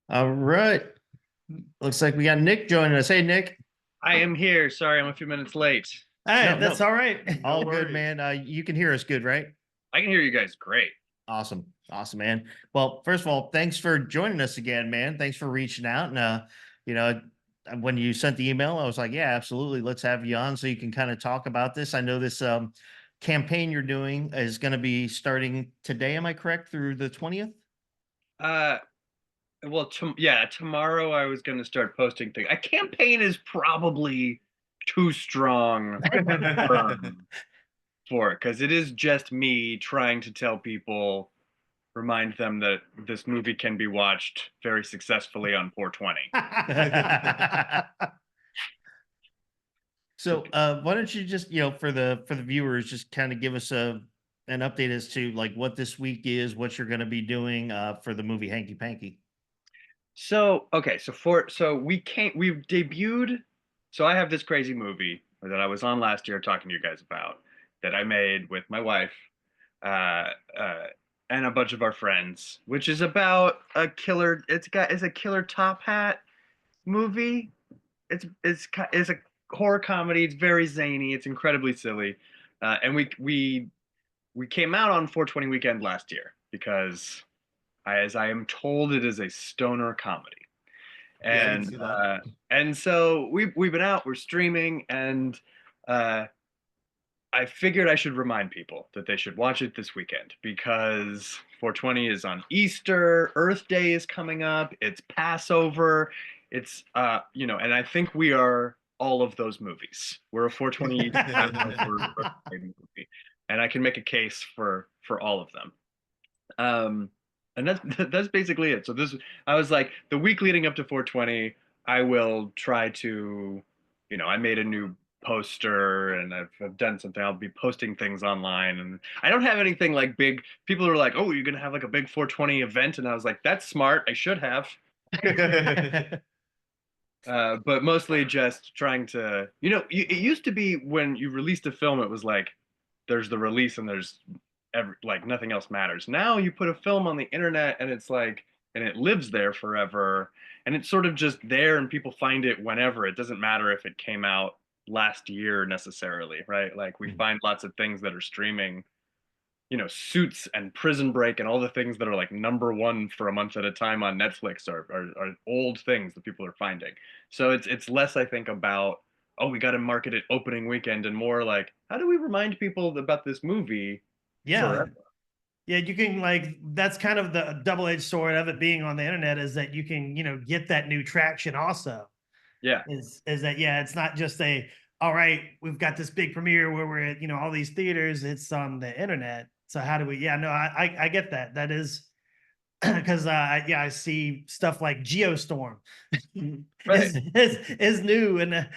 All right. Looks like we got Nick joining us. Hey, Nick. I am here. Sorry, I'm a few minutes late. Hey, No, that's no, all right. all No good, worries. man. You can hear us good, right? I can hear you guys great. Awesome. Awesome, man. Well, first of all, thanks for joining us again, man. Thanks for reaching out. And, you know, when you sent the email, I was like, yeah, absolutely. Let's have you on so you can kind of talk about this. I know this campaign you're doing is going to be starting today. Am I correct? Through the 20th? Uh, well, yeah, tomorrow I was going to start posting things. A campaign is probably too strong for it because it is just me trying to tell people, remind them that this movie can be watched very successfully on 420. So why don't you just, for the viewers, just kind of give us an update as to like what this week is, what you're going to be doing for the movie Hanky Panky. So, okay, we've debuted. So I have this crazy movie that I was on last year talking to you guys about that I made with my wife uh, uh, and a bunch of our friends, which is about a killer. It's a killer top hat movie. It's a horror comedy. It's very zany. It's incredibly silly, and we came out on 420 weekend last year because, as I am told, it is a stoner comedy. Yeah, I can And see that. so we've been out, we're streaming, and uh, I figured I should remind people that they should watch it this weekend because 420 is on Easter, Earth Day is coming up, it's Passover, it's and I think we are all of those movies. We're a 420 Passover Earth Day movie, and I can make a case for all of them. Um, and that's basically it. So I was like, the week leading up to 420, I will try to, I made a new poster and I've done something. I'll be posting things online, and I don't have anything like big. People are like, "Oh, you're gonna have like a big 420 event," and I was like, "That's smart. I should have." But mostly just trying to, it used to be when you released a film, it was like there's the release and there's like nothing else matters. Now you put a film on the internet and it's like, and it lives there forever, and it's sort of just there and people find it whenever. It doesn't matter if it came out last year necessarily, right? Like we find lots of things that are streaming, Suits and Prison Break and all the things that are like number one for a month at a time on Netflix are old things that people are finding. So it's less, I think, about, oh, we got to market it opening weekend, and more like, how do we remind people about this movie Yeah. forever? Yeah, you can like that's kind of the double-edged sword of it being on the internet is that you can, get that new traction also. Yeah. Is that yeah, it's not just a all right, we've got this big premiere where we're at, all these theaters, it's on the internet. So how do we yeah, no, I get that. That is because yeah, I see stuff like Geostorm Right. is new, and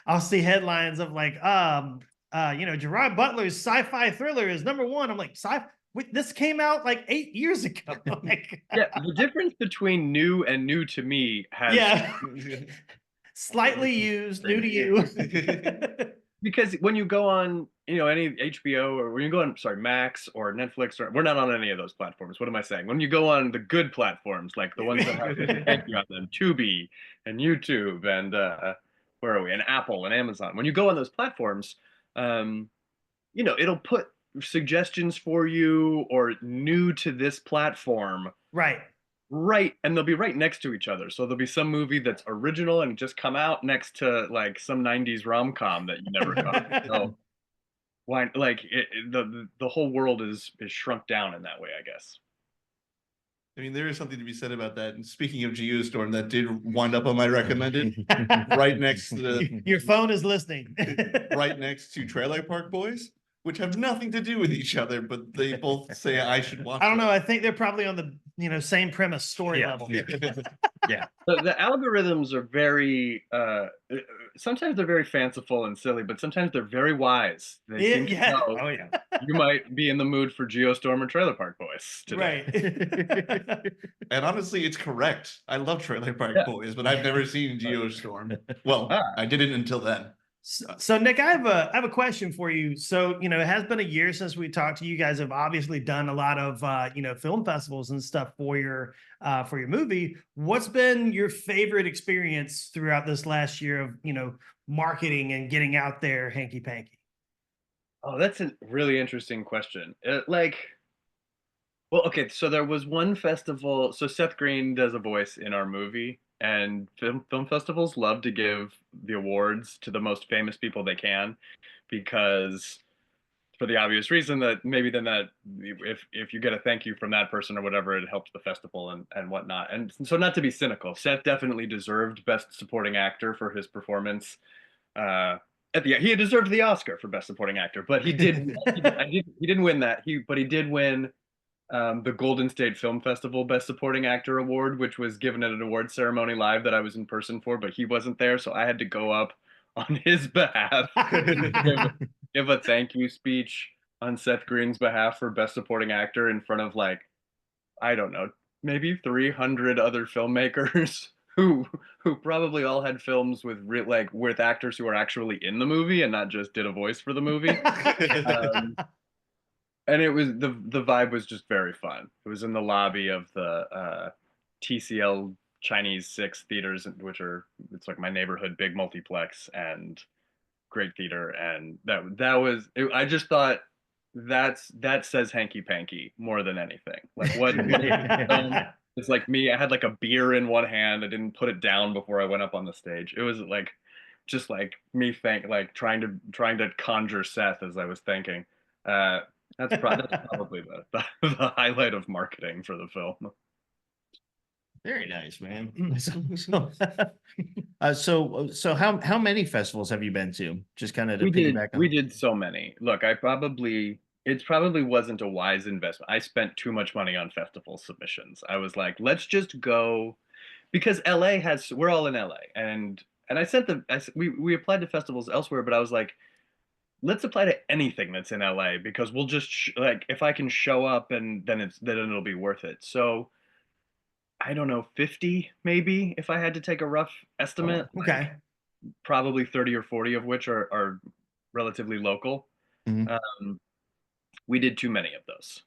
I'll see headlines of like Gerard Butler's sci-fi thriller is number one. I'm like, this came out like 8 years ago. Like, Yeah. The difference between new and new to me has yeah, slightly used, new to you. because when you go on, any HBO, or when you go on, sorry, Max or Netflix, or we're not on any of those platforms. What am I saying? When you go on the good platforms, like the ones that have Hanky on them, Tubi and YouTube and where are we? And Apple and Amazon. When you go on those platforms, um, it'll put suggestions for you or new to this platform, Right. right, and they'll be right next to each other. So there'll be some movie that's original and just come out next to like some 90s rom-com that you never got. So why, like, the whole world is shrunk down in that way, I guess. I mean, there is something to be said about that. And speaking of Geostorm, that did wind up on my recommended, right next to Your phone is listening. right next to Trailer Park Boys, which have nothing to do with each other, but they both say I should watch. I don't know. I think they're probably on the same premise story level. Yeah. So the algorithms are very sometimes they're very fanciful and silly, but sometimes they're very wise. They seem to know. Oh yeah. You might be in the mood for Geostorm or Trailer Park Boys today. Right. And honestly, it's correct. I love Trailer Park Yeah. Boys, but I've never seen Geostorm. Well, Ah. I didn't until then. So Nick, I have a question for you. So, you know, it has been a year since we talked to you. You guys have obviously done a lot of you know, film festivals and stuff for your movie. What's been your favorite experience throughout this last year of, you know, marketing and getting out there hanky panky? Oh, that's a really interesting question. Well, okay, so there was one festival. So Seth Green does a voice in our movie, and film festivals love to give the awards to the most famous people they can, because for the obvious reason that maybe then that if you get a thank you from that person or whatever, it helps the festival and whatnot. And so, not to be cynical, Seth definitely deserved Best Supporting Actor for his performance. He deserved the Oscar for Best Supporting Actor, but he did. He didn't win that. But he did win the Golden State Film Festival Best Supporting Actor Award, which was given at an award ceremony live that I was in person for, but he wasn't there, so I had to go up on his behalf give a thank you speech on Seth Green's behalf for Best Supporting Actor in front of, like, I don't know, maybe 300 other filmmakers who probably all had films with with actors who are actually in the movie and not just did a voice for the movie. And it was the vibe was just very fun. It was in the lobby of the TCL Chinese 6 theaters, it's like my neighborhood big multiplex and great theater, and that was it. I just thought that says hanky panky more than anything. Like what it's like me. I had like a beer in one hand. I didn't put it down before I went up on the stage. It was like just like me trying to conjure Seth as I was thinking. That's probably the highlight of marketing for the film. Very nice, man. So how many festivals have you been to? Just kind of to piggyback on. We did so many. Look, it probably wasn't a wise investment. I spent too much money on festival submissions. I was like, let's just go, because we're all in LA, and we applied to festivals elsewhere, but I was like, let's apply to anything that's in LA, because we'll just like, if I can show up, and then it'll be worth it. So I don't know, 50 maybe, if I had to take a rough estimate. Okay. Probably 30 or 40 of which are relatively local. Mhm. We did too many of those.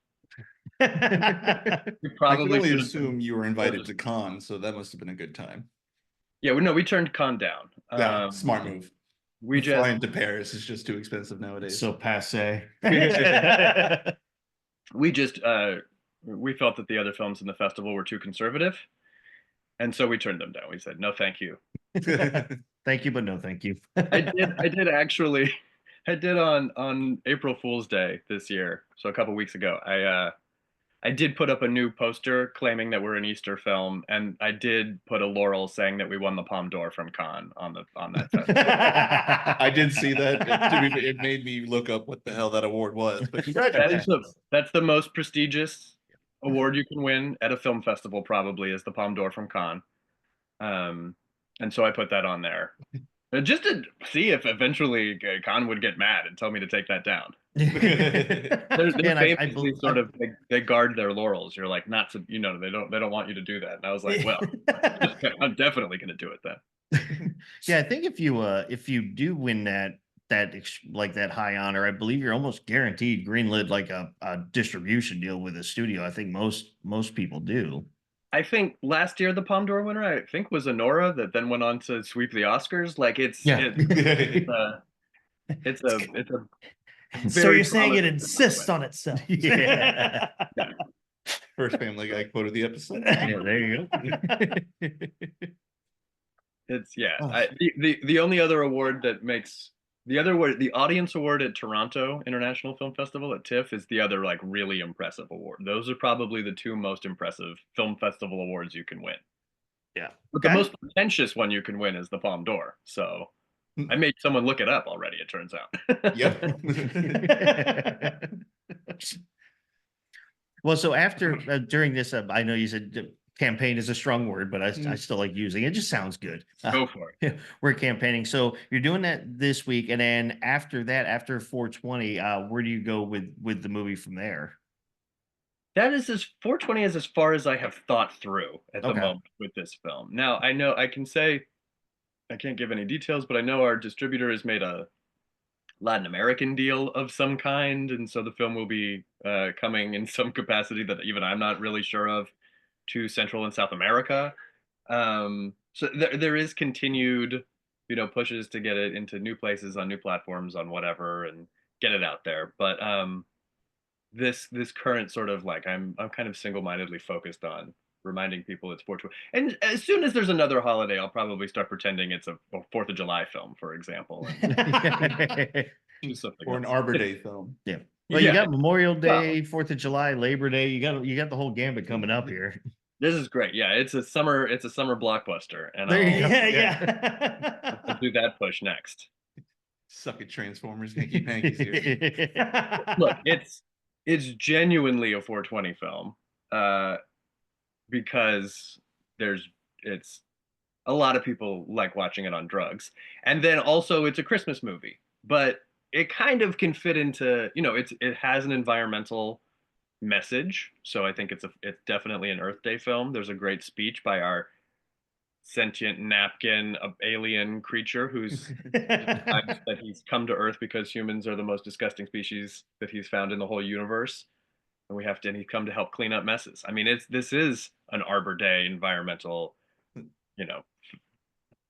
We I can probably only should assume you were invited to con, so that must have been a good time. Yeah, we turned con down. Yeah, smart move. We just Flying to Paris is just too expensive nowadays. So passe. we just we felt that the other films in the festival were too conservative, and so we turned them down. We said no, thank you. Thank you, but no thank you. I did actually. I did on April Fool's Day this year, so a couple weeks ago. I did put up a new poster claiming that we're an Easter film, and I did put a laurel saying that we won the Palme d'Or from Cannes on that festival. I did see that. It made me look up what the hell that award was. But congratulations. That's the most prestigious award you can win at a film festival, probably, is the Palme d'Or from Cannes. And so I put that on there. Just to see if eventually Cannes would get mad and tell me to take that down. They're famously they guard their laurels. You're like, not to, they don't want you to do that. And I was like, well, I'm definitely going to do it then. Yeah, I think if you do win that high honor, I believe you're almost guaranteed greenlit like a distribution deal with a studio. I think most people do. I think last year the Palme d'Or winner, I think, was Honora, that then went on to sweep the Oscars. Like it's a so you're saying it insists on itself. Yeah. First Family Guy quote of the episode. Yeah, there you go. It's the only other award that makes the audience award at Toronto International Film Festival at TIFF is the other like really impressive award. Those are probably the two most impressive film festival awards you can win. Yeah. But the most pretentious one you can win is the Palme d'Or. So I made someone look it up already, it turns out. Yep. Well, so after during this, I know you said campaign is a strong word, but I still like using it. It just sounds good. Go for it. We're campaigning. So you're doing that this week. And then after that, after 420, where do you go with the movie from there? That is 420 is as far as I have thought through at the moment with this film. Now, I know I can say can't give any details, but I know our distributor has made a Latin American deal of some kind, and so the film will be coming in some capacity that even I'm not really sure of to Central and South America. So there is continued, pushes to get it into new places on new platforms on whatever and get it out there. But this current sort of like I'm kind of single-mindedly focused on reminding people it's 420. And as soon as there's another holiday, I'll probably start pretending it's a Fourth of July film, for example, and do something Or an else. Arbor Day film. Yeah. Well, you Yeah. got Memorial Well, Day, 4th of July, Labor Day. You got the whole gambit coming up here. this is great. Yeah, it's a summer blockbuster, and There you go. Yeah, I'll yeah. do that push next. Suck it, Transformers. Hanky Panky's here. Look, it's genuinely a 420 film, because it's a lot of people like watching it on drugs, and then also it's a Christmas movie, but it kind of can fit into, it has an environmental message, so I think it's definitely an Earth Day film. There's a great speech by our sentient napkin alien creature who's decides that he's come to Earth because humans are the most disgusting species that he's found in the whole universe, and he's come to help clean up messes. I mean, this is an Arbor Day environmental, you know,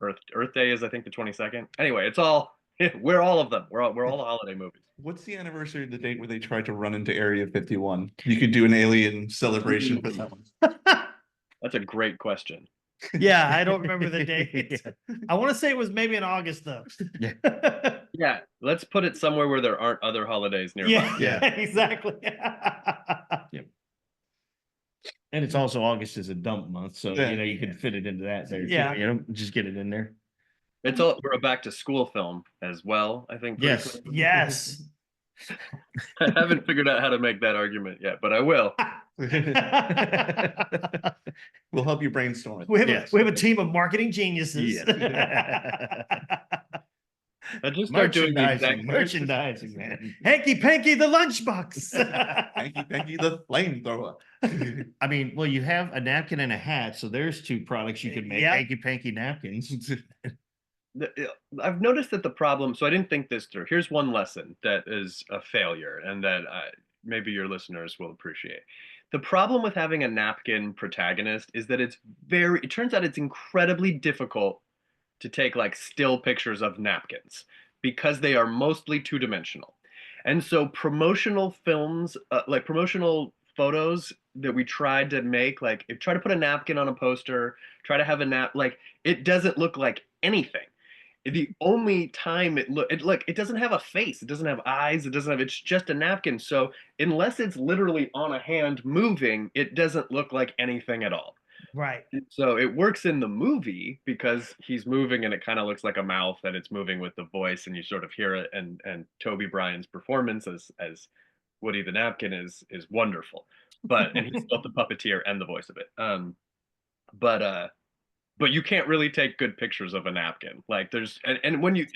Earth Day is I think the 22nd. Anyway, it's all we're all of them. We're all the holiday movies. What's the anniversary of the date where they tried to run into Area 51? You could do an alien celebration for that one. That's a great question. Yeah, I don't remember the date. I want to say it was maybe in August though. Yeah. Yeah, let's put it somewhere where there aren't other holidays nearby. Yeah, exactly. And it's also August is a dump month, so Yeah. you can fit it into that there. Yeah. Too, just get it in there. We're a back to school film as well, I think. Yes. Yes. I haven't figured out how to make that argument yet, but I will. We'll help you brainstorm it. We have, Yes. we have a team of marketing geniuses. Yes. I just start doing the exact merchandising, man. Hanky Panky the lunchbox. Hanky Panky the flamethrower. I mean, well, you have a napkin and a hat, so there's two products you could make. Yeah. Hanky Panky napkins. I've noticed that the problem, so I didn't think this through. Here's one lesson that is a failure and that maybe your listeners will appreciate. The problem with having a napkin protagonist is that it turns out it's incredibly difficult to take like still pictures of napkins because they are mostly two-dimensional. And so promotional films, like promotional photos that we tried to make, like try to put a napkin on a poster, try to have a like it doesn't look like anything. The only time it doesn't have a face, it doesn't have eyes, it's just a napkin. So unless it's literally on a hand moving, it doesn't look like anything at all. Right. So it works in the movie because he's moving and it kind of looks like a mouth and it's moving with the voice and you sort of hear it, and Toby Bryan's performance as Woody the Napkin is wonderful. And he's both the puppeteer and the voice of it. But you can't really take good pictures of a napkin. Like and when you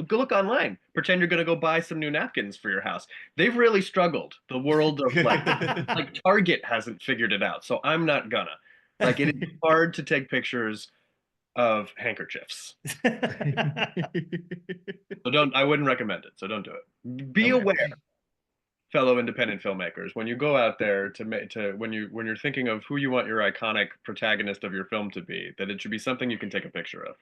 go look online, pretend you're gonna go buy some new napkins for your house. They've really struggled. The world of like Target hasn't figured it out. So I'm not gonna. Like it is hard to take pictures of handkerchiefs. So I wouldn't recommend it. So don't do it. Be aware, fellow independent filmmakers, when you go out there when you're thinking of who you want your iconic protagonist of your film to be, that it should be something you can take a picture of.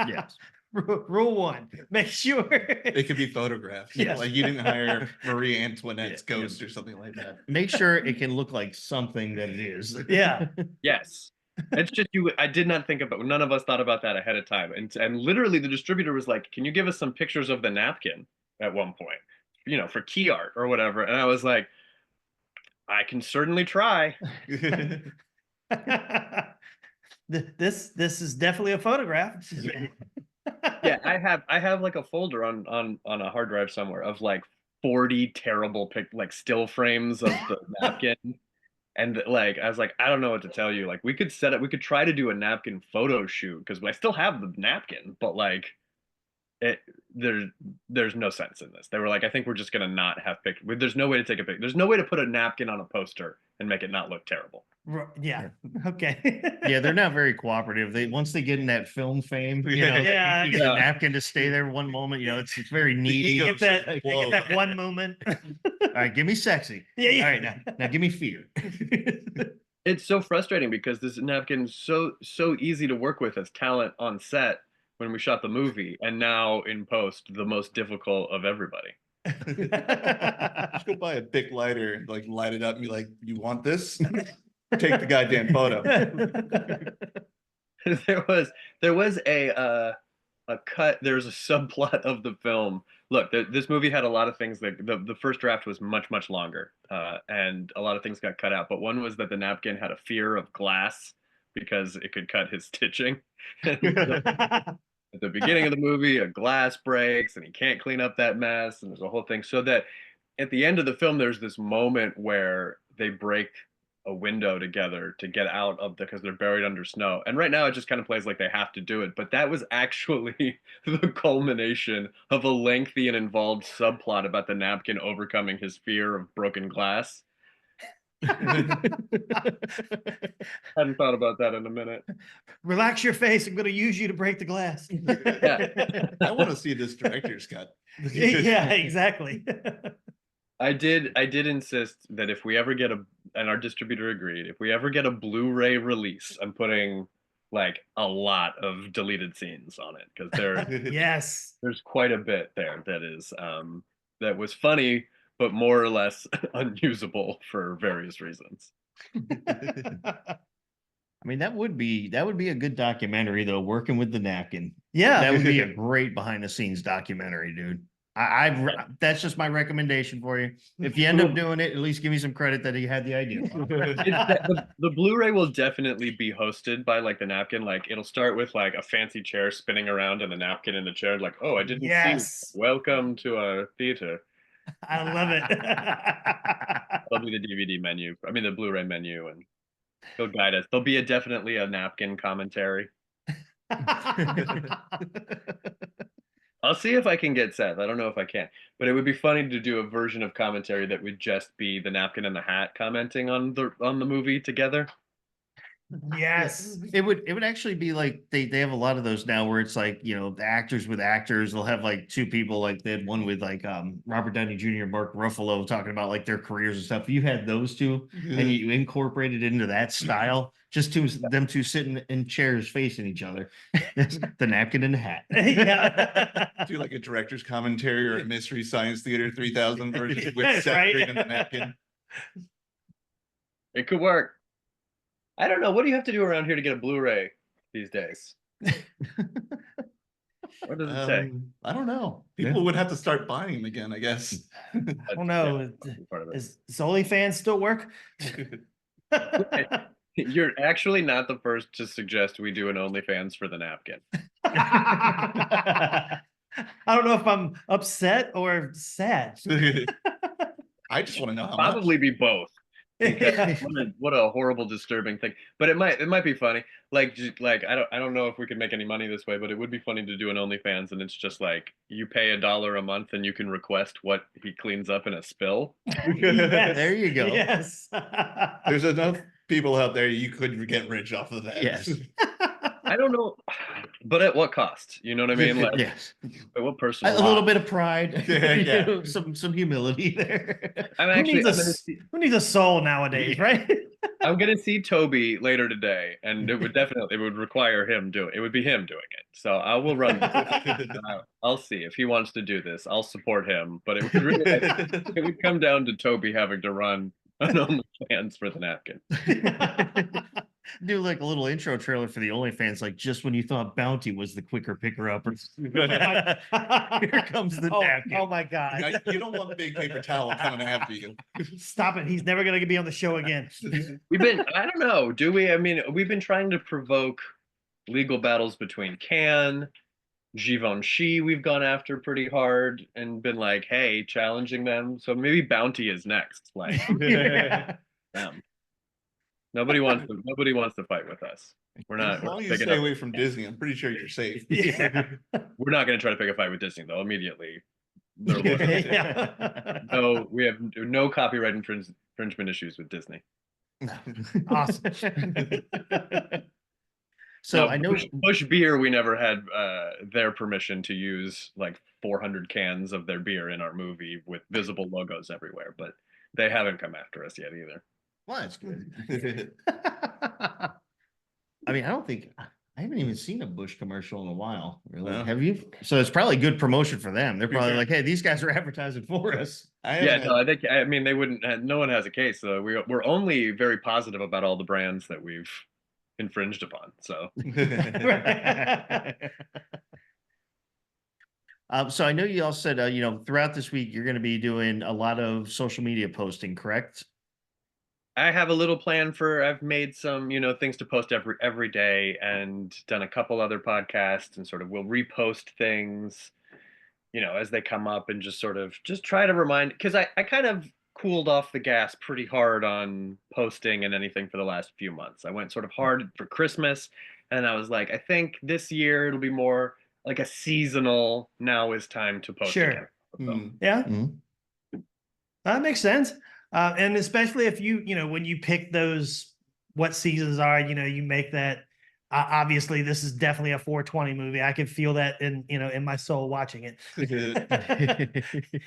Yes. Rule 1, make sure It could be photographs. Yes. Like you didn't hire Marie Antoinette's ghost or something like that. Make sure it can look like something that it is. Yeah. Yes. It's just I did not think about, none of us thought about that ahead of time. And literally the distributor was like, can you give us some pictures of the napkin at one point, for key art or whatever. And I was like, I can certainly try. This is definitely a photograph. Yeah, I have like a folder on a hard drive somewhere of like 40 terrible like still frames of the napkin. And like I was like, I don't know what to tell you. Like we could try to do a napkin photo shoot because I still have the napkin, but like it, there's no sense in this. They were like, I think we're just gonna not have pictures. There's no way to take a picture. There's no way to put a napkin on a poster and make it not look terrible. Yeah. Okay. Yeah, they're not very cooperative. They once they get in that film fame, you know, Yeah. you get a napkin to stay there one moment. You know, it's very needy. ego- Get that, Whoa. get that one moment. All right, give me sexy. Yeah, yeah. All right, now give me fear. It's so frustrating because this napkin's so easy to work with as talent on set when we shot the movie, and now in post, the most difficult of everybody. Just go buy a Bic lighter and like light it up and be like, you want this? Take the goddamn photo. there was a cut. There's a subplot of the film. Look, this movie had a lot of things that the first draft was much longer, and a lot of things got cut out. But one was that the napkin had a fear of glass because it could cut his stitching. At the beginning of the movie, a glass breaks and he can't clean up that mess, and there's a whole thing. So that at the end of the film, there's this moment where they break a window together to get out of because they're buried under snow. And right now it just kind of plays like they have to do it, but that was actually the culmination of a lengthy and involved subplot about the napkin overcoming his fear of broken glass. Hadn't thought about that in a minute. Relax your face. I'm going to use you to break the glass. I want to see this director's cut. Yeah, exactly. I did insist that if we ever get and our distributor agreed, if we ever get a Blu-ray release, I'm putting like a lot of deleted scenes on it because Yes. there's quite a bit there that is that was funny but more or less unusable for various reasons. I mean, that would be a good documentary though, working with the napkin. Yeah. That would be a great behind the scenes documentary, dude. That's just my recommendation for you. If you end up doing it, at least give me some credit that he had the idea. The Blu-ray will definitely be hosted by like the napkin. Like it'll start with like a fancy chair spinning around and the napkin in the chair. Like, oh, I didn't see. Yes. Welcome to our theater. I love it. That'll be the DVD menu. I mean the Blu-ray menu, and he'll guide us. There'll be definitely a napkin commentary. I'll see if I can get Seth. I don't know if I can, but it would be funny to do a version of commentary that would just be the napkin and the hat commenting on the movie together. Yes. It would actually be like they have a lot of those now where it's like, you know, the actors with actors. They'll have like two people, like they had one with like Robert Downey Jr. and Mark Ruffalo talking about like their careers and stuff. You had those two and you incorporated into that style, just them two sitting in chairs facing each other. The napkin and the hat. Yeah. Do like a director's commentary or a Mystery Science Theater 3000 version with Yes, Seth right? Green and the napkin. It could work. I don't know. What do you have to do around here to get a Blu-ray these days? What does it say? I don't know. People would have to start buying them again, I guess. I don't know. Part of it. Does OnlyFans still work? You're actually not the first to suggest we do an OnlyFans for the napkin. I don't know if I'm upset or sad. I just want to know how Probably much. be both. Yeah. What a horrible, disturbing thing. But it might be funny. Like I don't know if we could make any money this way, but it would be funny to do an OnlyFans, and it's just like you pay $1 a month and you can request what he cleans up in a spill. Yes. There you go. Yes. There's enough people out there you could get rich off of that. Yes. I don't know, but at what cost? You know what I mean? Like, Yes. at what personal A little bit of pride. Yeah, yeah. You know, some humility there. I'm Who needs a soul nowadays, right? I'm gonna see Toby later today, and it would require him doing it. It would be him doing it. So I will run. I'll see if he wants to do this. I'll support him, but it would come down to Toby having to run an OnlyFans for the napkin. Do like a little intro trailer for the OnlyFans, like just when you thought Bounty was the quicker picker up. Here comes the napkin. Oh my God. You don't want big paper towel coming after you. Stop it. He's never going to be on the show again. I don't know, do we? I mean, we've been trying to provoke legal battles between Can, Givenchy, we've gone after pretty hard and been like, hey, challenging them. So maybe Bounty is next. Like, them. Nobody wants to fight with us. We're As not long as you big stay enough. away from Disney, I'm pretty sure you're safe. Yeah. We're not going to try to pick a fight with Disney though. Immediately, they're looking. Yeah. No, we have no copyright infringement issues with Disney. Awesome. So No, I know Bush Beer, we never had their permission to use like 400 cans of their beer in our movie with visible logos everywhere, but they haven't come after us yet either. well, that's good. I mean, I haven't even seen a Bush commercial in a while. Really, No. have you? So it's probably good promotion for them. They're probably fair. like, "Hey, these guys are advertising for us." Yeah, no, I mean, they wouldn't. No one has a case. So we're only very positive about all the brands that we've infringed upon. So So I know you all said, throughout this week you're going to be doing a lot of social media posting, correct? I have a little plan for. I've made some, things to post every day, and done a couple other podcasts, and sort of will repost things, as they come up, and just sort of just try to remind, because I kind of cooled off the gas pretty hard on posting and anything for the last few months. I went sort of hard for Christmas, and I was like, I think this year it'll be more like a seasonal. Now is time to post Sure. again. So, Yeah. Mhm. That makes sense. And especially if when you pick those, what seasons are, you make that, obviously this is definitely a 420 movie. I can feel that in my soul watching it.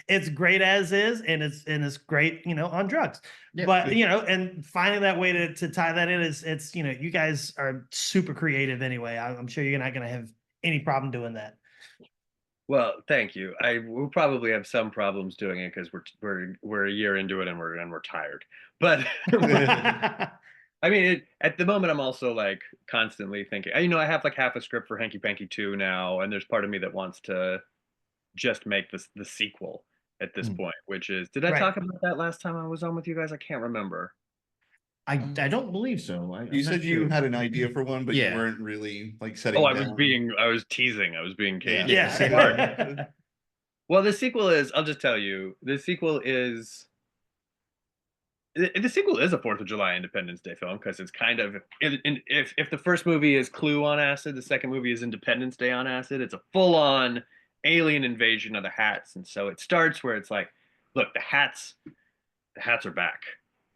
It's great as is, and it's great, on drugs. Yeah. But, and finding that way to tie that in it's, you guys are super creative anyway. I'm sure you're not going to have any problem doing that. well, thank you. I will probably have some problems doing it because we're a year into it, and we're tired. But I mean, at the moment, I'm also like constantly thinking. I have like half a script for Hanky Panky 2 now, and there's part of me that wants to just make the sequel at this Mm. point. Which is, did I Right. talk about that last time I was on with you guys? I can't remember. I don't believe so. I'm You not said you sure. had an idea for one, but Yeah. you weren't really like setting. Oh, I was down. teasing. I was being cagey. Yeah. Well, the sequel is. I'll just tell you. The sequel is a 4th of July Independence Day film, because it's kind of, if the first movie is Clue on acid, the second movie is Independence Day on acid. It's a full-on alien invasion of the Hats, and so it starts where it's like, look, the Hats are back,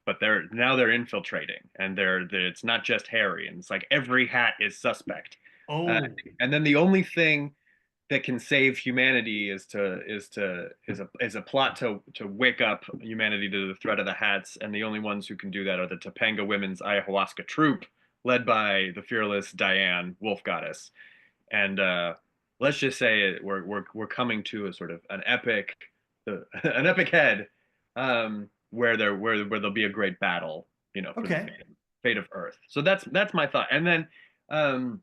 but they're infiltrating, and it's not just Harry, and it's like every Hat is suspect. Oh, And then the only thing that can save humanity is a plot to wake up humanity to the threat of the Hats, and the only ones who can do that are the Topanga Women's Ayahuasca Troupe, led by the fearless Diane, Wolf Goddess. And let's just say we're coming to a sort of an epic head, where there'll be a great battle, for okay. the fate of Earth. So that's my thought. And then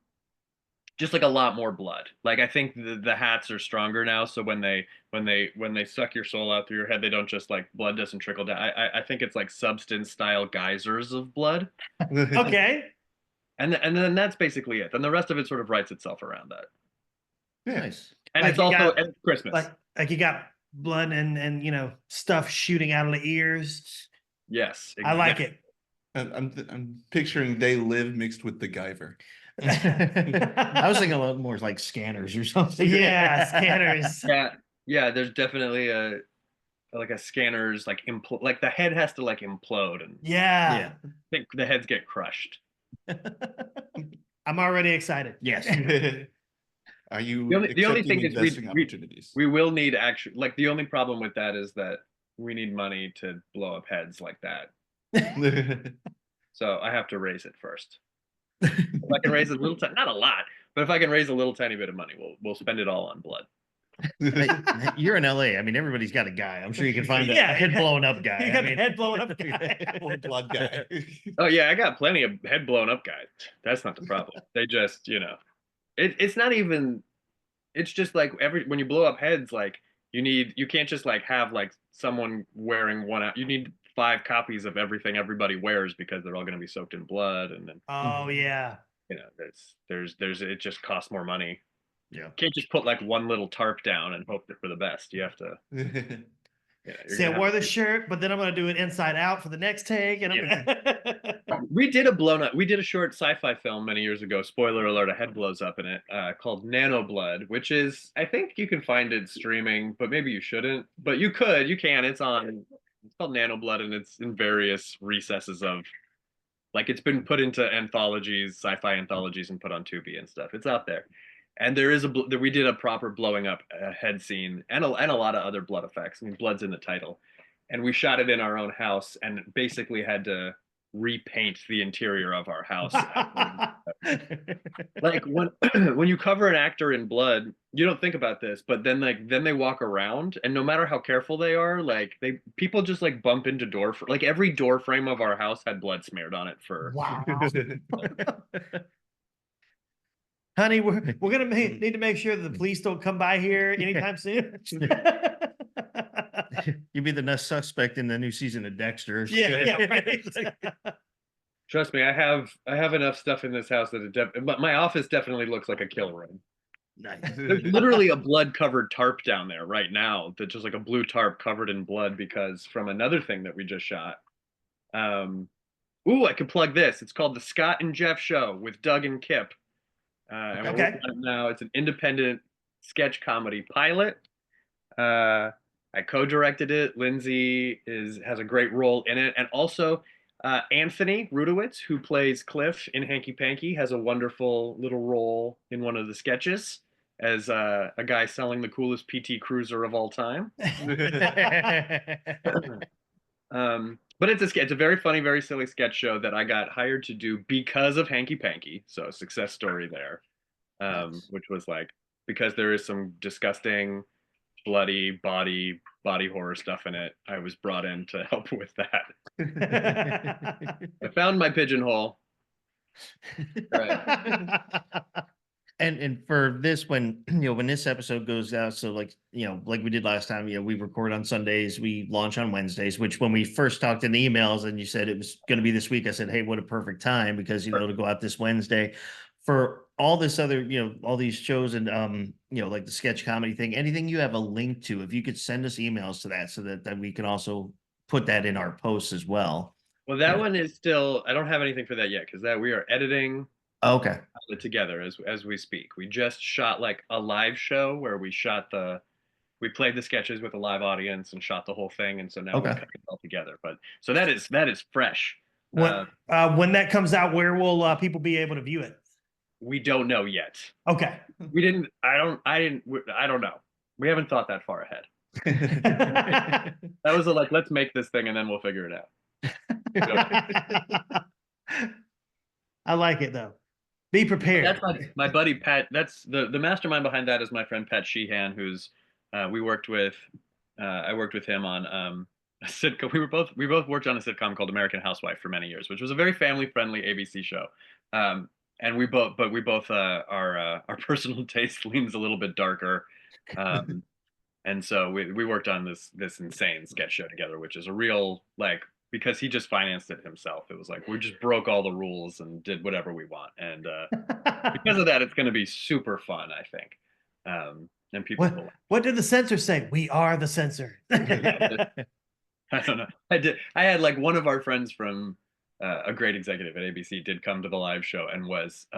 just like a lot more blood. Like, I think the Hats are stronger now, so when they suck your soul out through your head, they don't just like, blood doesn't trickle down. I think it's like Substance style geysers of blood. Okay. And then that's basically it. Then the rest of it sort of writes itself around that. Nice. And Like it's you also got- and it's Christmas. Like you got blood and stuff shooting out of the ears. Yes, I like it. I'm picturing They Live mixed with the Guyver. I was thinking a lot more like Scanners or something. Yeah, Scanners. Yeah. There's definitely a Scanners, like like the head has to like implode, and Yeah. I think the heads get crushed. I'm already excited. Yes. Are you The only thing accepting is investing opportunities? we will need actually, like, the only problem with that is that we need money to blow up heads like that. So I have to raise it first. If I can raise a little, not a lot, but if I can raise a little tiny bit of money, we'll spend it all on blood. Hey, you're in LA. I mean, everybody's got a guy. I'm sure you can find a head blown up guy. You I got mean, a head blown up guy. Or blood guy. Oh yeah, I got plenty of head blown up guys. That's not the problem. They just, it's not even. It's just like when you blow up heads, like you can't just like have like someone wearing one out. You need 5 copies of everything everybody wears, because they're all going to be soaked in blood, and then Oh yeah. there's it just costs more money. Yeah. You can't just put like one little tarp down and hope for the best. You have to. You're See, I gonna wore have the to- shirt, but then I'm gonna do it inside out for the next take, and I'm We did a blown up. We did a short sci-fi film many years ago. Spoiler alert: a head blows up in it. Called Nano Blood, which is, I think you can find it streaming, but maybe you shouldn't. But you could. You can. It's on. It's called Nano Blood, and it's in various recesses of. Like it's been put into anthologies, sci-fi anthologies, and put on Tubi and stuff. It's out there, and there is we did a proper blowing up head scene and a lot of other blood effects. I mean, blood's in the title, and we shot it in our own house and basically had to repaint the interior of our house. Like when when you cover an actor in blood, you don't think about this, but then they walk around, and no matter how careful they are, like people just like bump into like every door frame of our house had blood smeared on it for. Wow. Honey, we're gonna need to make sure that the police don't come by here anytime soon. You'd be the next suspect in the new season of Dexter. Yeah, right. Trust me, I have enough stuff in this house that but my office definitely looks like a kill room. Nice. There's literally a blood covered tarp down there right now that's just like a blue tarp covered in blood because from another thing that we just shot. Ooh, I could plug this. It's called The Scott and Jeff Show with Doug and Kip. And we're working on it now. It's an independent sketch comedy pilot. I co-directed it. Lindsay has a great role in it, and also Anthony Rudowitz, who plays Cliff in Hanky Panky, has a wonderful little role in one of the sketches as a guy selling the coolest PT Cruiser of all time. But it's a very funny, very silly sketch show that I got hired to do because of Hanky Panky. So success story there, which was like because there is some disgusting, bloody body horror stuff in it. I was brought in to help with that. I found my pigeonhole. Right. And for this, when when this episode goes out, so like like we did last time, we record on Sundays, we launch on Wednesdays. Which when we first talked in the emails and you said it was going to be this week, I said, hey, what a perfect time because to go out this Wednesday. For all this other all these shows and like the sketch comedy thing, anything you have a link to, if you could send us emails to that so that we can also put that in our posts as well. Well, that one is still, I don't have anything for that yet because that we are editing. Okay. It together as we speak. We just shot like a live show where we played the sketches with a live audience and shot the whole thing, and so now we're cutting it all together. But so that is fresh. When that comes out, where will people be able to view it? We don't know yet. Okay. I don't know. We haven't thought that far ahead. That was like, let's make this thing and then we'll figure it out. I like it though. Be prepared. That's my buddy Pat. That's the mastermind behind that is my friend Pat Sheehan, who's we worked with. I worked with him on a sitcom. We both worked on a sitcom called American Housewife for many years, which was a very family friendly ABC show. And we both our personal taste leans a little bit darker. And so we worked on this insane sketch show together, which is a real because he just financed it himself. It was like we just broke all the rules and did whatever we want, and because of that, it's going to be super fun, I think. And people. What did the censor say? We are the censor. I don't know. I had like one of our friends from a great executive at ABC did come to the live show and was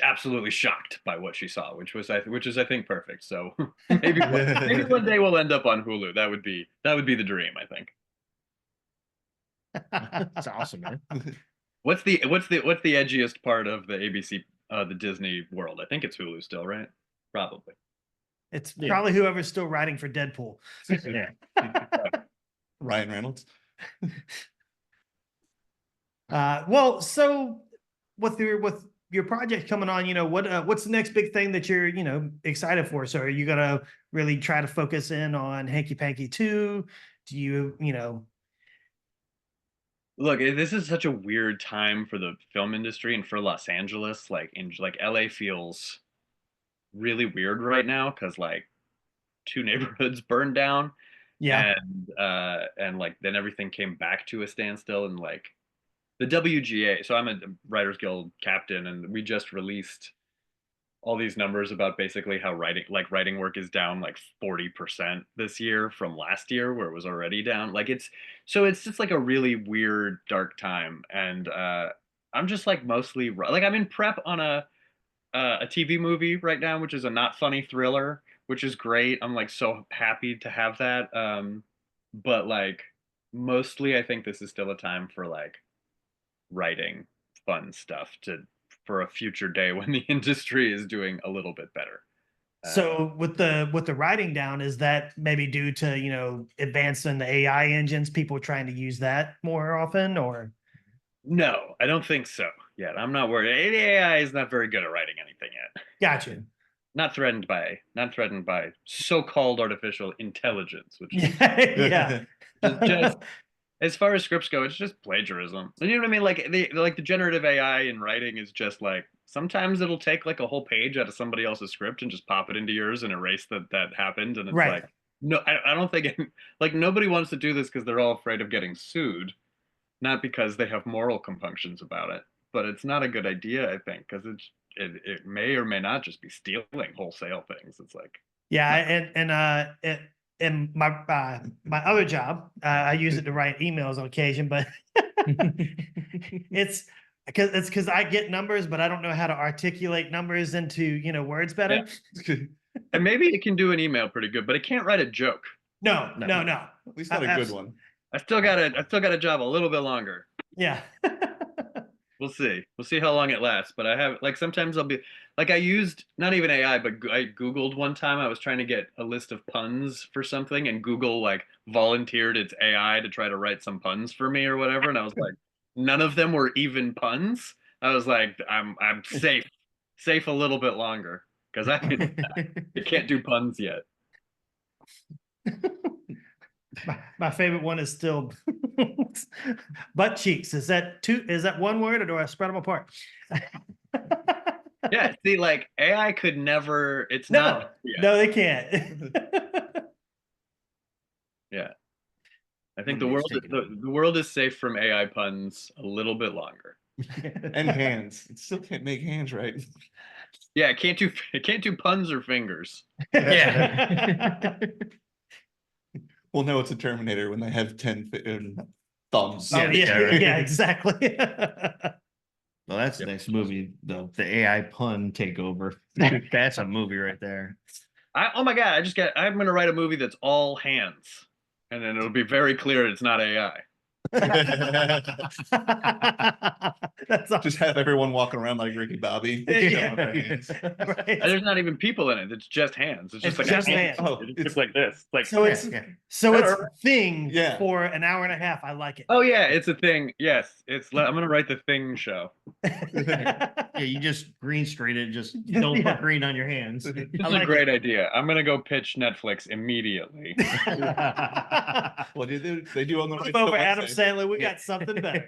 absolutely shocked by what she saw, which is I think perfect. So maybe one day we'll end up on Hulu. That would be the dream, I think. That's awesome, man. What's the edgiest part of the ABC the Disney world? I think it's Hulu still, right? Probably. It's probably whoever's still writing for Deadpool. Yeah. Ryan Reynolds. Well, so with your project coming on, what's the next big thing that you're excited for? So are you gonna really try to focus in on Hanky Panky 2? Do you Look, this is such a weird time for the film industry and for Los Angeles. Like LA feels really weird right now because like 2 neighborhoods burned down. Yeah. And like then everything came back to a standstill, and like the WGA. So I'm a Writers Guild captain, and we just released all these numbers about basically how writing work is down like 40% this year from last year where it was already down. Like it's just like a really weird dark time. And I'm just like mostly like I'm in prep on a TV movie right now, which is a not funny thriller, which is great. I'm like so happy to have that. But like mostly I think this is still a time for like writing fun stuff to for a future day when the industry is doing a little bit better. So with the writing down, is that maybe due to, you know, advancing the AI engines, people trying to use that more often, or? No, I don't think so yet. I'm not worried. AI is not very good at writing anything yet. Gotcha. Not threatened by so-called artificial intelligence, which is Yeah. just as far as scripts go, it's just plagiarism. You know what I mean? Like the generative AI in writing is just like sometimes it'll take like a whole page out of somebody else's script and just pop it into yours and erase that happened. And it's Right. like, no, I don't think like nobody wants to do this because they're all afraid of getting sued, not because they have moral compunctions about it. But it's not a good idea, I think, because it may or may not just be stealing wholesale things. It's like Yeah, not in my other job, I use it to write emails on occasion, but it's because I get numbers, but I don't know how to articulate numbers into, you know, words better. and maybe it can do an email pretty good, but it can't write a joke. No. At least not a good one. I still got a job a little bit longer. Yeah. We'll see. We'll see how long it lasts. But I have like sometimes I'll be like I used not even AI, but I Googled one time. I was trying to get a list of puns for something, and Google like volunteered its AI to try to write some puns for me or whatever. And I was like, none of them were even puns. I was like, I'm safe a little bit longer because it can't do puns yet. My favorite one is still butt cheeks. Is that one word, or do I spread them apart? Yeah, see, like AI could never. It's No, not. Yeah. no, they can't. Yeah. I think the world is safe from AI puns a little bit longer. And hands. It still can't make hands right. Yeah, it can't do puns or fingers. Yeah. We'll know it's a Terminator when they have 10 thumbs. Oh, Yeah, yeah, right. yeah, exactly. Well, that's the next movie, the AI pun takeover. That's a movie right there. Oh my God, I'm gonna write a movie that's all hands. And then it'll be very clear it's not AI. That's Just have everyone walking around like Ricky Bobby. Yeah. Hands. right. And there's not even people in it. It's just hands. It's just It's like just a hands. Oh, It's it's just like this. Like So it's Yeah. so it's Or- a thing Yeah. for an hour and a half. I like it. oh yeah, it's a thing. Yes, I'm gonna write the Thing show. Yeah, you just green screen it, just don't Yeah. put green on your hands. This I is like a great idea. I'm gonna go pitch Netflix immediately. What do they do on the right Over stuff, Adam I'd say. Sandler, we Yeah. got something better.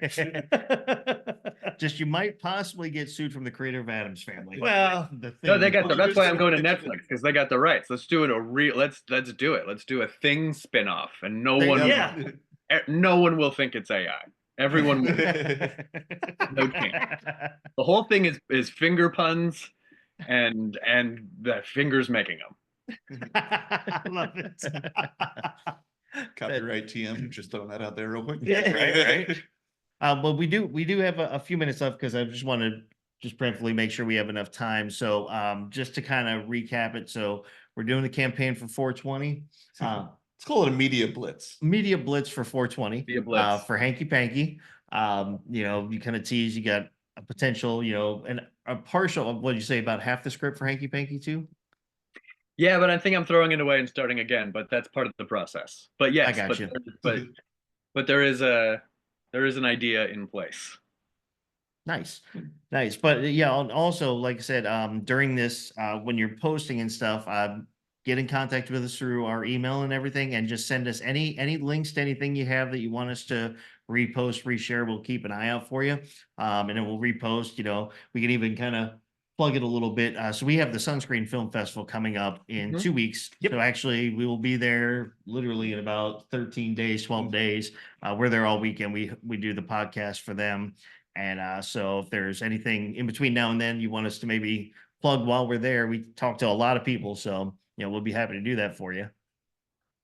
Just you might possibly get sued from the creator of Adam's Family. Well, No, they got Well, that's why I'm going to there's- Netflix because they got the rights. Let's do it let's do it. Let's do a Thing spin-off, and no There you one go. Yeah. no one will think it's AI. Everyone will. No chance. The whole thing is finger puns and the fingers making them. I love it. Copyright TM, just throwing that out there real quick. Yeah, right. But we do have a few minutes left because I just want to just briefly make sure we have enough time. So just to kind of recap it. So we're doing the campaign for 420. Let's call it a media blitz. Media blitz for 420. Media blitz. For Hanky Panky. You know, you kind of tease, you got a potential, you know, and a partial of what did you say about half the script for Hanky Panky too? Yeah, but I think I'm throwing it away and starting again. But that's part of the process. But yes, I got you. but there is an idea in place. Nice. But yeah, and also, like I said, during this, when you're posting and stuff, get in contact with us through our email and everything, and just send us any links to anything you have that you want us to repost, reshare. We'll keep an eye out for you. And then we'll repost, you know, we can even kind of plug it a little bit. So we have the Sunscreen Film Festival coming up in 2 weeks. So actually we will be there literally in about 13 days, 12 days. We're there all weekend. We do the podcast for them. And so if there's anything in between now and then you want us to maybe plug while we're there. We talk to a lot of people, so we'll be happy to do that for you.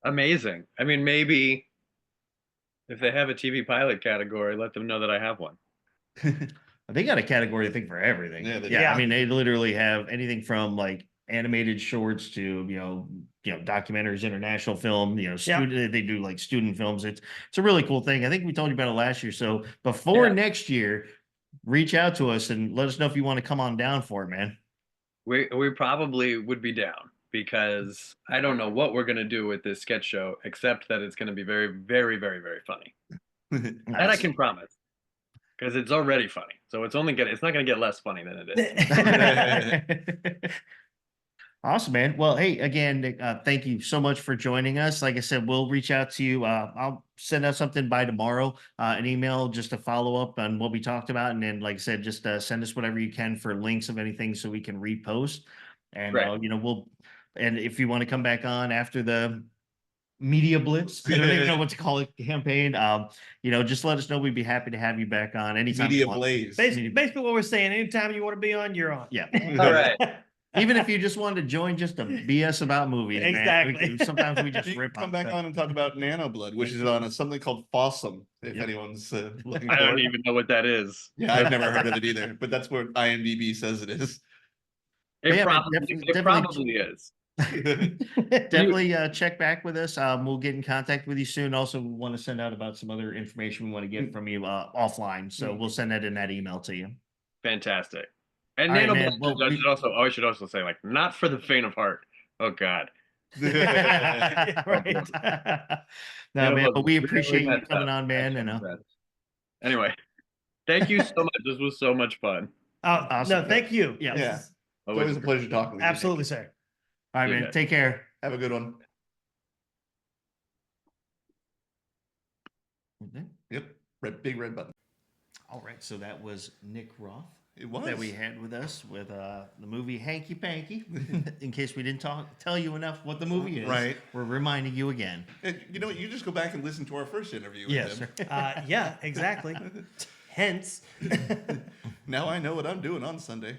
Amazing. I mean, maybe if they have a TV pilot category, let them know that I have one. They got a category, I think, for everything. Yeah, they Yeah. do. I mean, they literally have anything from like animated shorts to documentaries, international film. Student. They do like student films. It's a really cool thing. I think we told you about it last year. So before next year, reach out to us and let us know if you want to come on down for it, man. We probably would be down because I don't know what we're gonna do with this sketch show, except that it's gonna be very, very, very, very funny. That I can promise. Because it's already funny. So it's not gonna get less funny than it is. Awesome, man. Well, hey, again, Nick, thank you so much for joining us. Like I said, we'll reach out to you. I'll send out something by tomorrow, an email just to follow up on what we talked about. And then, like I said, just send us whatever you can for links of anything so we can repost. And, Right. and if you want to come back on after the media blitz, I don't even know what to call it, campaign, just let us know. We'd be happy to have you back on anytime. Media you want. blaze. Basically what we're saying, anytime you want to be on, you're on. Yeah. All right. Even if you just wanted to join just to BS about movies, Exactly. man. Sometimes we just You rip come on back stuff. on and talk about Nanoblood, which is on something called Fossum, if Yep. anyone's looking I for don't it. even know what that is. Yeah, I've never heard of it either, but that's what IMDb says it is. It Yeah, man, probably, definitely- is. Definitely check back with us. We'll get in contact with you soon. Also, we want to send out about some other information we want to get from you offline. So we'll send that in that email to you. Fantastic. And All right, man. Nanoblood, Well, I should also say, like, not for the faint of heart. Oh God. Yeah, right. No, man, Nanoblood but we really appreciate you messed coming up. on, man. And Anyway, thank you so much. This was so much fun. Oh, Awesome. no, thank you. Yeah. Yeah. It's always a pleasure talking with you. Nick. Absolutely, sir. all right, man. Yeah. Take care. Have a good one. Yep. Big red button. All right, so that was Nick Roth It was. that we had with us with the movie Hanky Panky. In case we didn't tell you enough what the movie is, Right. We're reminding you again. And you know what? You just go back and listen to our first interview with Yes. him. Yeah, exactly. Hence. Now I know what I'm doing on Sunday.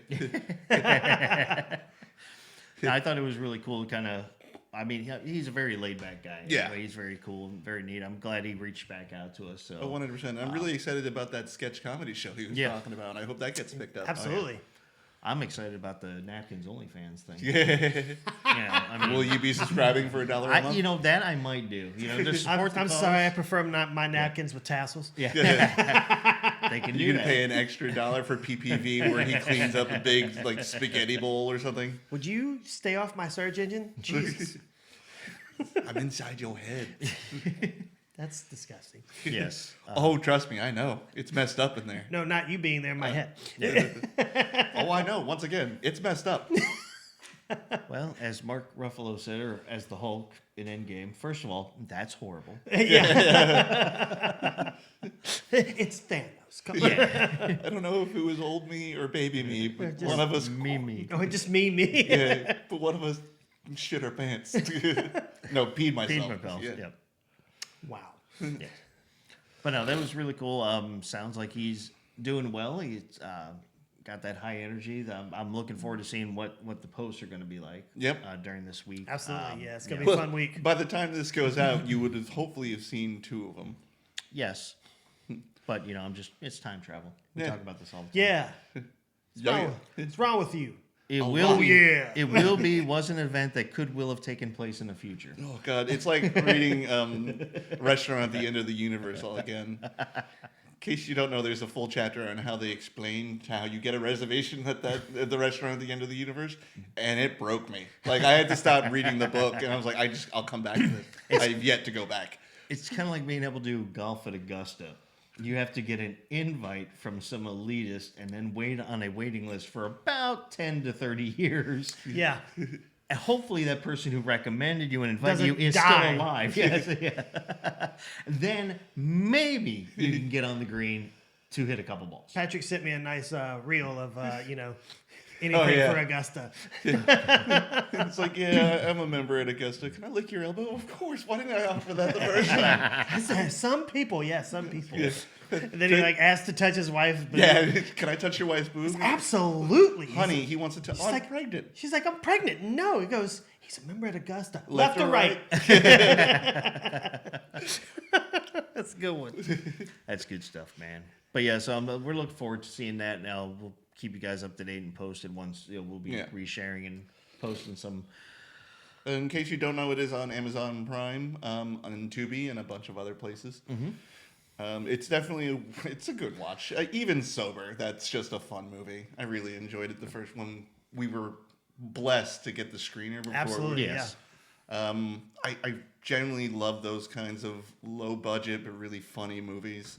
I thought it was really cool. He's a very laid back guy. Yeah. Anyway, he's very cool and very neat. I'm glad he reached back out to us. So Oh, 100%. I'm really excited about that sketch comedy show he was talking about. I hope that gets picked up. Absolutely. I'm excited about the Napkins OnlyFans thing. Yeah. Will you be subscribing for $1 a month? That I might do. Just support the I'm cause. sorry, I prefer my napkins with tassels. Yeah. They can do You can that. pay an extra $1 for PPV where he cleans up a big spaghetti bowl or something. Would you stay off my search engine? Jesus. I'm inside your head. That's disgusting. Yes. Oh, trust me, I know. It's messed up in there. No, not you being there in my head. Oh, I know. Once again, it's messed up. Well, as Mark Ruffalo said, or as the Hulk in Endgame, first of all, that's horrible. Yeah. It's Thanos. Come on. Yeah. I don't know if it was old me or baby me, but Just one of us. Me. Oh, just me. Yeah, but one of us shit our pants. No, peed myself. Peed myself. Yeah. Yep. Wow. Yeah. But no, that was really cool. Sounds like he's doing well. He's got that high energy. I'm looking forward to seeing what the posts are going to be like. Yep. During this week. Absolutely. Yeah, it's gonna yeah. be a fun week. By the time this goes out, you would have hopefully have seen 2 of them. Yes. But it's time travel. We Yeah. talk about this all the time. Yeah. Yeah. What's wrong with you? It Oh, will wow. be. Yeah. It was an event that will have taken place in the future. Oh God, it's like reading Restaurant at the End of the Universe all again. In case you don't know, there's a full chapter on how they explain how you get a reservation at the Restaurant at the End of the Universe, and it broke me. Like I had to stop reading the book, and I was like, I'll come back to this. I've yet to go back. It's kind of like being able to do golf at Augusta. You have to get an invite from some elitist and then wait on a waiting list for about 10 to 30 years. Yeah. And hopefully that person who recommended you and invited Doesn't you is die. still alive. Yes, yeah. Then maybe you can get on the green to hit a couple balls. Patrick sent me a nice reel of anything yeah. for Augusta. It's like, yeah, I'm a member at Augusta. Can I lick your elbow? Of course. Why didn't I offer that the first time? Some people, yeah, some people. Yeah. And then he like asked to touch his wife's boob. Yeah, can I touch your wife's boob? Absolutely. Honey, he wants to touch. She's I'm like- pregnant. She's like, I'm pregnant. No, he goes, he's a member at Augusta. Left Left, or or right? That's a good one. That's good stuff, man. But yeah, so we're looking forward to seeing that. Now we'll keep you guys up to date and posted once we'll be resharing and posting some. In case you don't know, it is on Amazon Prime, on Tubi, and a bunch of other places. It's definitely it's a good watch. Even sober, that's just a fun movie. I really enjoyed it. The first one, we were blessed to get the screener before. Absolutely, Yes. I generally love those kinds of low budget but really funny movies.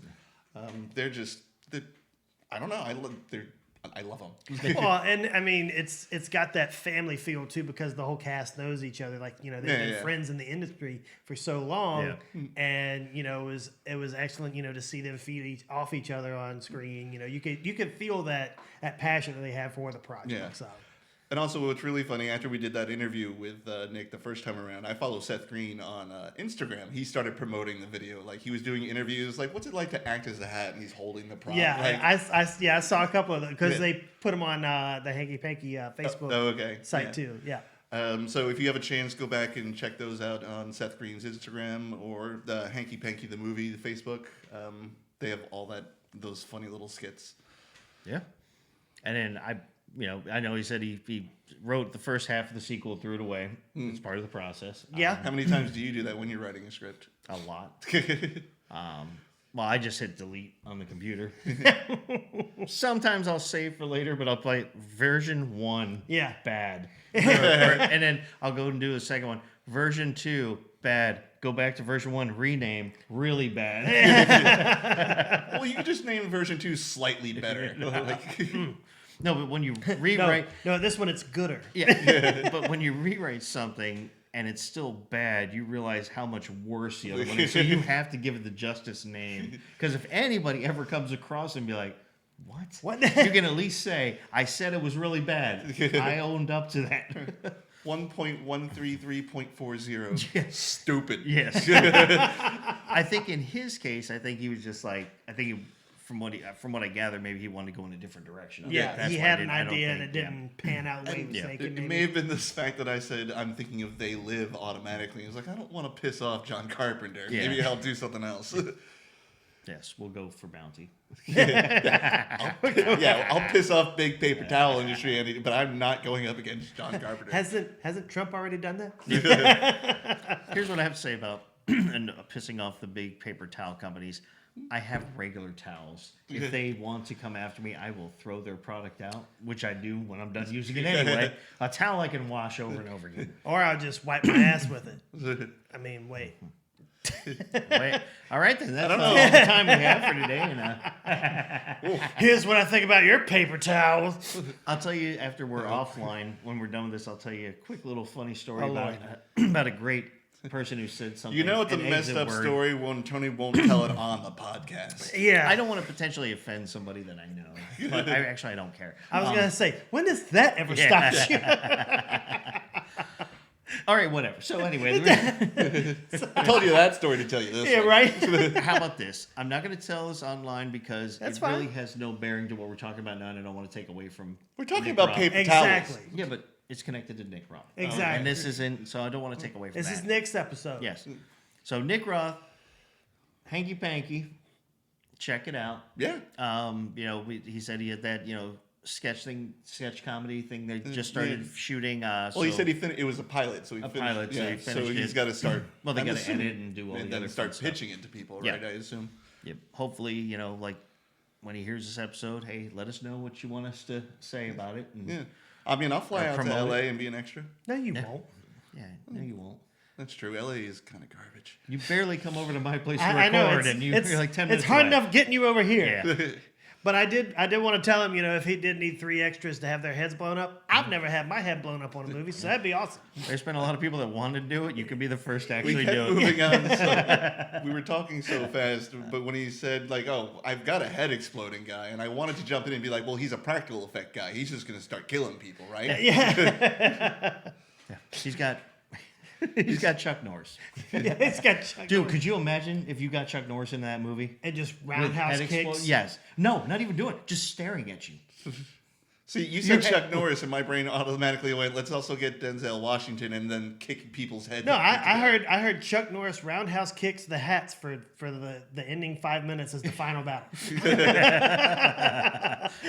They're just I don't know. I love them. Well, and I mean, it's got that family feel too because the whole cast knows each other. Like, they've been friends in the industry for so long, and it was excellent. To see them feed off each other on screen. You could feel that passion that they have for the project. Yeah. So. And also, what's really funny, after we did that interview with Nick the first time around, I follow Seth Green on Instagram. He started promoting the video. Like, he was doing interviews, like, what's it like to act as a hat? And he's holding the prop. Yeah, I saw a couple of them because they put them on the Hanky Panky Facebook site too. Yeah. So if you have a chance, go back and check those out on Seth Green's Instagram or the Hanky Panky the movie, the Facebook. They have all those funny little skits. Yeah. And then I know he said he wrote the first half of the sequel, threw it away. It's part of the process. Yeah. How many times do you do that when you're writing a script? A lot. Well, I just hit delete on the computer. Sometimes I'll save for later, but I'll play version 1. Yeah. Bad. And then I'll go and do the second one. Version 2. Bad. Go back to version 1. Rename. Really bad. Well, you can just name version 2 slightly better. No, but when you rewrite... No, this one it's gooder. Yeah, but when you rewrite something and it's still bad, you realize how much worse the other one is. So you have to give it the justice name. Because if anybody ever comes across and be like, what? You can at least say, I said it was really bad. I owned up to that. 1.133.40. Yes. Stupid. Yes. I think in his case, he was just like, from what I gather, maybe he wanted to go in a different direction. Yeah, he had an idea and it didn't pan out the way he was thinking. It may have been the fact that I said I'm thinking of They Live automatically. He was like, I don't want to piss off John Carpenter. Yeah. Maybe I'll do something else. Yes, we'll go for Bounty. I'll piss off big paper towel industry, but I'm not going up against John Carpenter. Hasn't Trump already done that? Here's what I have to say about pissing off the big paper towel companies. I have regular towels. If they want to come after me, I will throw their product out, which I do when I'm done using it anyway. A towel I can wash over and over again. Or I'll just wipe my ass with it. I mean, wait. All right, then. That's all the time we have for today. And here's what I think about your paper towels. I'll tell you after we're offline, when we're done with this, I'll tell you a quick little funny story Lord. about a great person who said something. You know it's a an messed exit up word. story when Tony won't tell it on the podcast. Yeah. I don't want to potentially offend somebody that I know, but I don't care. I was going to say, when does that ever stop you? All right, whatever. So anyway, I told you that story to tell you this. Yeah, one. right? how about this? I'm not going to tell this online because That's it really fine. has no bearing to what we're talking about now, and I don't want to take away from. We're talking Nick about Roth. paper Exactly. towels. Yeah, but it's connected to Nick Roth. Exactly. And this isn't, so I don't want to take away from This that. is next episode. Yes. So Nick Roth, Hanky Panky, check it out. Yeah. He said he had that, sketch comedy thing. They just started shooting. Well, he said it was a pilot, so he finished. Pilot, so he finished he's it. got to start. Well, they I'm got to assuming- edit and do all and the then other start fun pitching it to people, Yeah. right? I assume. Yep. Hopefully, like when he hears this episode, hey, let us know what you want us to say about it. And, Yeah. I mean, I'll fly out to promote LA it. and be an extra. No, you won't. Yeah, no, you won't. That's true. LA is kind of garbage. You barely come over to my place to I know. record, and you're like 10 minutes It's hard away. enough getting you over here. Yeah. But I did want to tell him, if he did need 3 extras to have their heads blown up, I've never had my head blown up on a movie, so that'd be awesome. There's been a lot of people that wanted to do it. You could be the first to actually We kept do it. moving on. So we were talking so fast, but when he said like, "Oh, I've got a head exploding guy," and I wanted to jump in and be like, "Well, he's a practical effect guy. He's just going to start killing people, right?" Yeah. Yeah. He's got He's got Chuck Norris. Yeah, it's got Chuck Dude, Norris. could you imagine if you got Chuck Norris in that movie? And just With roundhouse head kicks. explode- Yes. No, not even doing it. Just staring at you. See, you said Chuck Norris, and my brain automatically went, let's also get Denzel Washington and then kicking people's heads. No, up I heard Chuck Norris roundhouse kicks the hats for the ending 5 minutes as the final battle.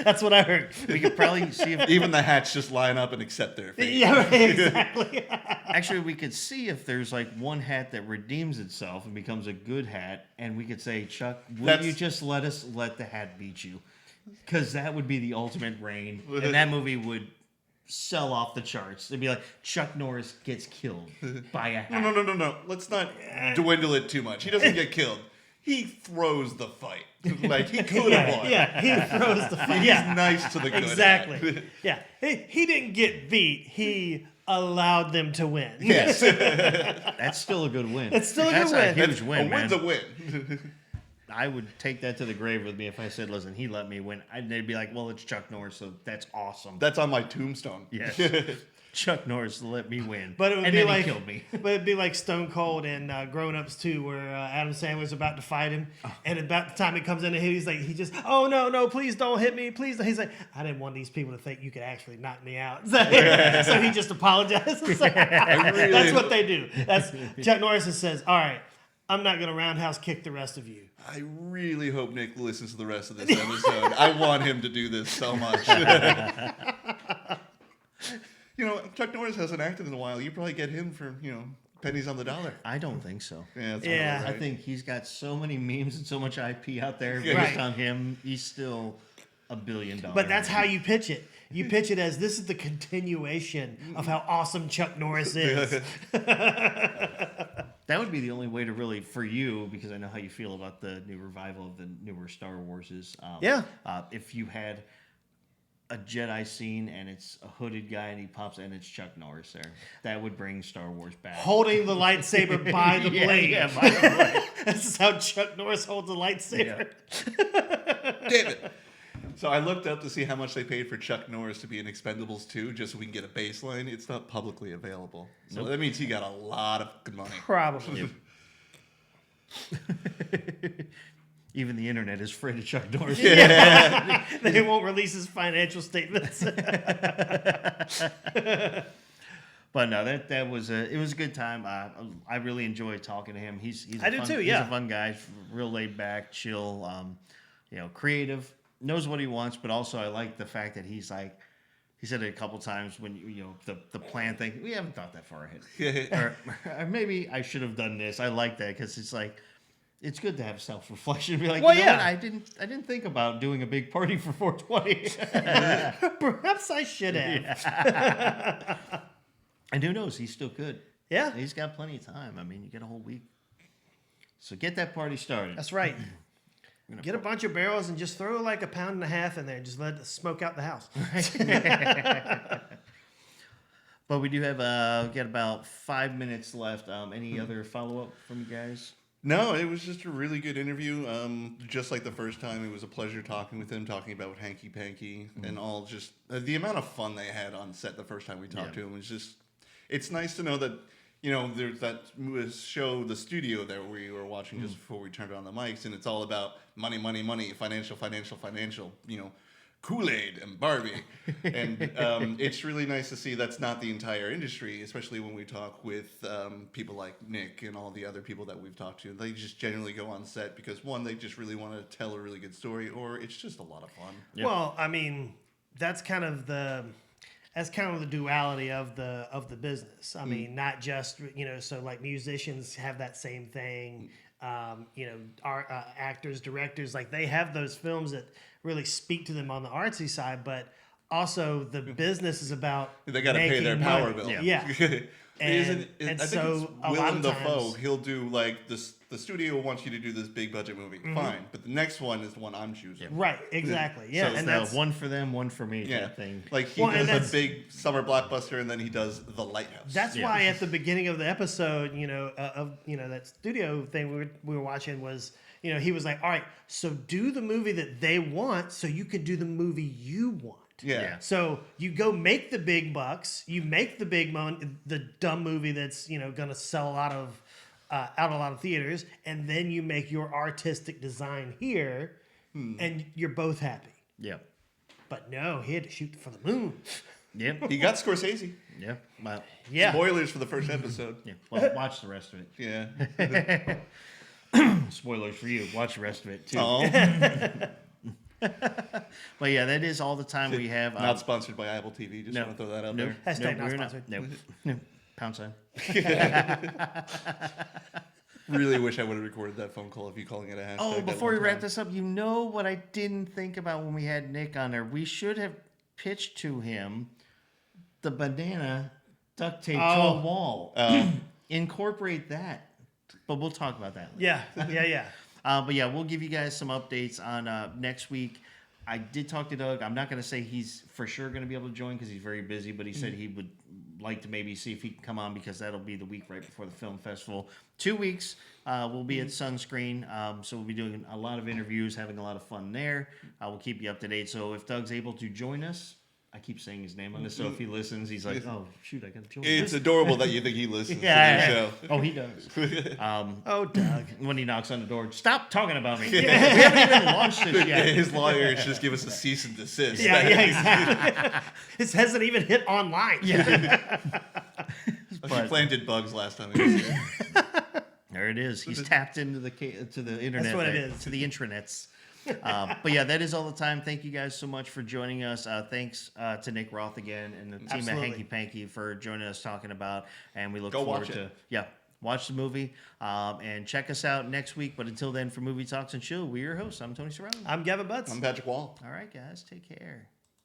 That's what I heard. We could probably see if Even the hats just line up and accept their fate. Yeah, right, exactly. actually we could see if there's like one hat that redeems itself and becomes a good hat, and we could say, Chuck, will That's- you just let us let the hat beat you? Because that would be the ultimate reign, and that movie would sell off the charts. It'd be like Chuck Norris gets killed by a hat. No. Let's not dwindle it too much. He doesn't get killed. He throws the fight. Like, he could have won. Yeah, he throws the fight. He's Yeah, nice to the good exactly. hat. Yeah, he didn't get beat. He allowed them to win. Yes. That's still a good win. It's still a That's good win. a huge A win, man. win's a win. I would take that to the grave with me if I said, "Listen, he let me win." They'd be like, "Well, it's Chuck Norris, so that's awesome." That's on my tombstone. Yes, Chuck Norris let me win, But it would and be then like, he killed me. but it'd be like Stone Cold and Grown Ups 2, where Adam Sandler's about to fight him, and about the time he comes in and he's like, oh no, please don't hit me, please. He's like, I didn't want these people to think you could actually knock me out, so he just apologizes. That's what they do. That's Chuck Norris says, all right, I'm not gonna roundhouse kick the rest of you. I really hope Nick listens to the rest of this episode. I want him to do this so much. You know, Chuck Norris hasn't acted in a while. You probably get him for, pennies on the dollar. I don't think so. Yeah, that's Yeah. probably I right. think he's got so many memes and so much IP out there Yeah. based Right. on him. He's still $1 billion. But that's how you pitch it. You pitch it as this is the continuation of how awesome Chuck Norris is. That would be the only way to really, for you, because I know how you feel about the new revival of the newer Star Warses. Yeah. If you had a Jedi scene and it's a hooded guy and he pops and it's Chuck Norris there, that would bring Star Wars back. Holding the lightsaber by the Yeah, blade. yeah, by the blade. This is how Chuck Norris holds a lightsaber. Damn it. So I looked up to see how much they paid for Chuck Norris to be in Expendables 2, just so we can get a baseline. It's not publicly available. So Nope. that means he got a lot of good money. Probably. Even the internet is afraid of Chuck Norris. They won't release his financial statements. But no, it was a good time. I really enjoyed talking to him. He's I do too, yeah. He's a fun guy, real laid back, chill, creative, knows what he wants, but also I like the fact that he's like, he said it a couple times when the plan thing, we haven't thought that far ahead. or maybe I should have done this. I like that because it's like, it's good to have self-reflection. Be like, Well, you know yeah. what? I didn't think about doing a big party for 420. Perhaps I should have. Yeah. And who knows? He's still good. Yeah. He's got plenty of time. I mean, you get a whole week. So get that party started. That's right. Get a bunch of barrels and just throw like 1.5 pounds in there. Just let it smoke out the house. But we do have got about 5 minutes left. Any other follow-up from you guys? No, it was just a really good interview. Just like the first time, it was a pleasure talking with him, talking about Hanky Panky and all. Just the amount of fun they had on set the first time we talked to him was just. It's nice to know that there's that show, The Studio, that we were watching just before we turned on the mics, and it's all about money, financial. Kool-Aid and Barbie. And it's really nice to see that's not the entire industry, especially when we talk with people like Nick and all the other people that we've talked to. They just generally go on set because, one, they just really want to tell a really good story, or it's just a lot of fun. Yeah. Well, I mean, that's kind of the duality of the business. I mean, not just so like musicians have that same thing. Our actors, directors, like they have those films that really speak to them on the artsy side, but also the business is about They got to pay their making power money. bill. Yeah. And And I think so it's a lot Willem of Dafoe. times- He'll do like this. The studio wants you to do this big budget movie. Fine, but the next one is the one I'm choosing. Right, exactly. Yeah, So and it's that's one for them, one for me Yeah, type thing. like he Well, and does that's- a big summer blockbuster, and then he does The Lighthouse. That's Yeah. why at the beginning of the episode, that studio thing we were watching was, he was like, all right, so do the movie that they want so you can do the movie you want. Yeah. So you go make the big bucks, you make the the dumb movie that's gonna sell a lot of out a lot of theaters, and then you make your artistic design here, and you're both happy. Yep. But no, he had to shoot for the moon. Yep. He got Scorsese. Yep. Well, Yeah, Spoilers for the first episode. yeah. Well, watch the rest of it. Yeah. Spoilers for you. Watch the rest of it too. Oh. But yeah, that is all the time we have. Not sponsored by Apple TV. Just no. want to throw that out Nope. there. Hashtag Nope, not we're sponsored. Nope. Nope. Pound sign. Really wish I would have recorded that phone call of you calling it a hashtag. Oh, that before we one wrap time. this up, you know what I didn't think about when we had Nick on there? We should have pitched to him the banana duct tape to a wall. Incorporate that. But we'll talk about that later. yeah. But yeah, we'll give you guys some updates on next week. I did talk to Doug. I'm not going to say he's for sure going to be able to join because he's very busy, but he said he would like to maybe see if he can come on because that'll be the week right before the film festival. 2 weeks, we'll be at Sunscreen. So we'll be doing a lot of interviews, having a lot of fun there. We'll keep you up to date. So if Doug's able to join us, I keep saying his name on this, so if he listens, he's like, "Oh shoot, I got to join." It's adorable that you think he listens Yeah. to the show. Oh, he does. Oh, Doug. When he knocks on the door, stop talking about me. We haven't even launched this yet. His lawyers just give us a cease and desist. Yeah, exactly. This hasn't even hit online. Yeah. He But- planted bugs last time he was here. There it is. He's tapped into the internet. That's what it there, is. to the intranets. But yeah, that is all the time. Thank you guys so much for joining us. Thanks to Nick Roth again and the team Absolutely. at Hanky Panky for joining us talking about. And we look Go forward watch to it. watch the movie and check us out next week. But until then, for Movie Talks and Chill, we're your hosts. I'm Tony Serrano. I'm Gavin Butts. I'm Patrick Wall. All right, guys, take care.